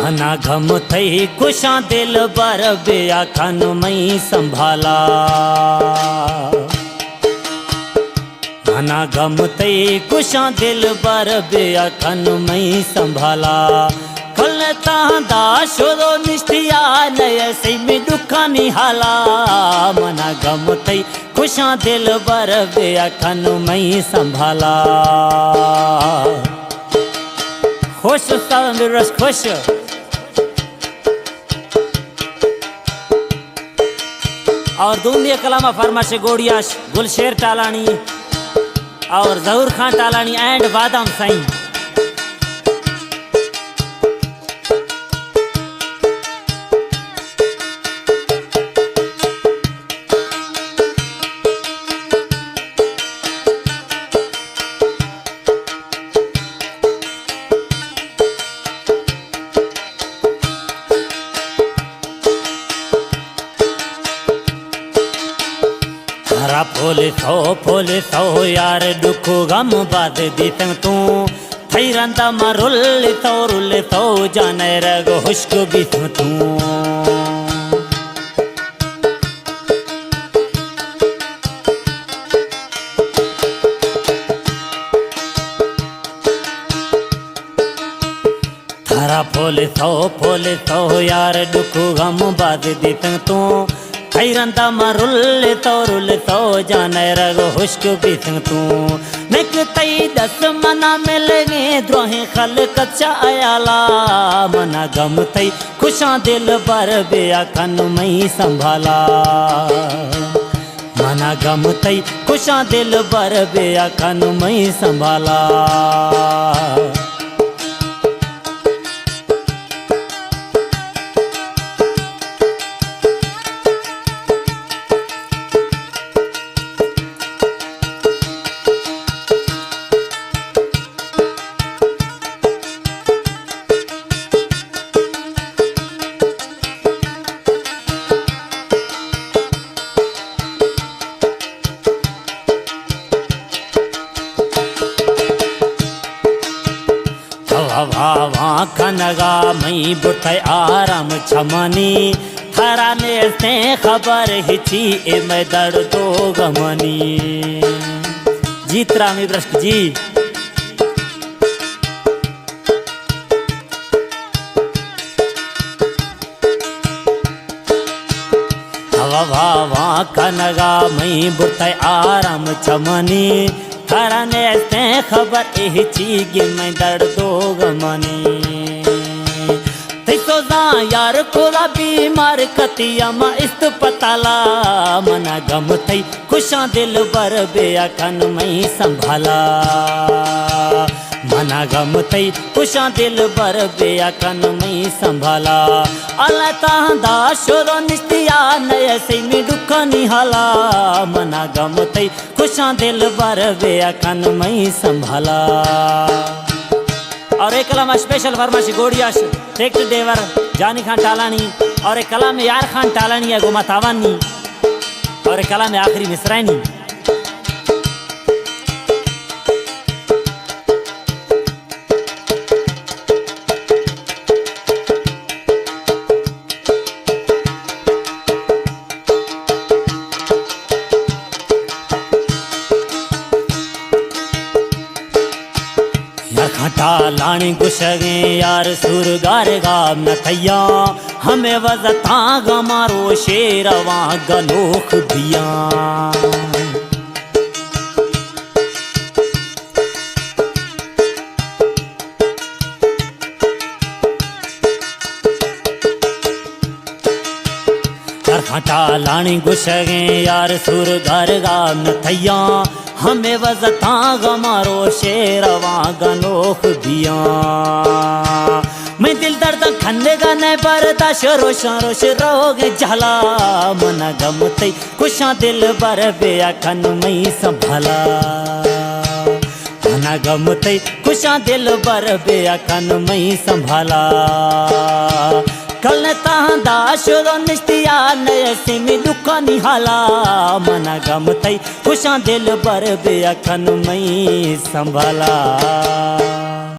मना गम थई कुशा दिल बर बेया खन मई संभाला। मना गम थई कुशा दिल बर बेया खन मई संभाला। कल तांदा शोरो निष्ठिया नय सही में दुखा निहाला। मना गम थई कुशा दिल बर बेया खन मई संभाला। खुश रस खुश और दूनिया कलामा फरमाश गोड़ियाश गुलशेर टालानी और जहूर खान टालानी एंड बादाम साईं। फोले सो यार दुख गम बाद दी तंग तू थई रंदा मरुल तो जाने रग हुश्क भी तू। थारा फोले सो यार दुख गम बाद दी तंग तू थई रंदा मरुल तो जाने रग हुश्क भी तू। निक तई दस मना मिल गे द्रोहे खल कच्चा अयाला। मना गम थई खुशा दिल बर बेया खन मई संभाला। मना गम थई खुशा दिल बर बेया खन मई संभाला। खनगा मई बुठै आराम छमनी। थारा ने से खबर हिची ए मैं दर्द तो गमनी। जीतरा में ब्रष्ट जी हवा खनगा मई बुठै आराम छमनी। थारा ने से खबर हिची गे मैं दर्द तो गमनी। यार कोरा बीमार कतिया मा इस्त पताला। मना गम थई खुशा दिल बर बेया खन मई संभाला। मना गम थई खुशा दिल बर बेया खन मई संभाला। अला तांदा शोरो निष्ठिया नय सही में दुख निहाला। मना गम थई खुशा दिल बर बेया खन मई संभाला। और एक कलाम स्पेशल फरमाशी गोड़ियाश ट्रैक्टर ड्राइवर जानी खान टालानी और एक कलाम यार खान टालानी है गुमा तावानी और एक कलाम आखिरी मिसरानी। टालानी गुशगे यार सुर गार गाम न थैया। हमें वजता गमारो शेरवा गलोख बिया। टालानी गुशगे यार सुर गार गाम न थैया। हमें वजता गमारो शेरवा गलोख दिया। मैं दिल दर्द खंदे गाने परता रोश रोश रोग झाला। मना गम थई खुशा दिल बर बेया खन मई संभाला। मना गम थई खुशा दिल बर बेया खन मई संभाला। कल तांदा शोरो निष्ठिया नय से में दुख निहाला। मना गम थई खुशा दिल बर बेया खन मई संभाला।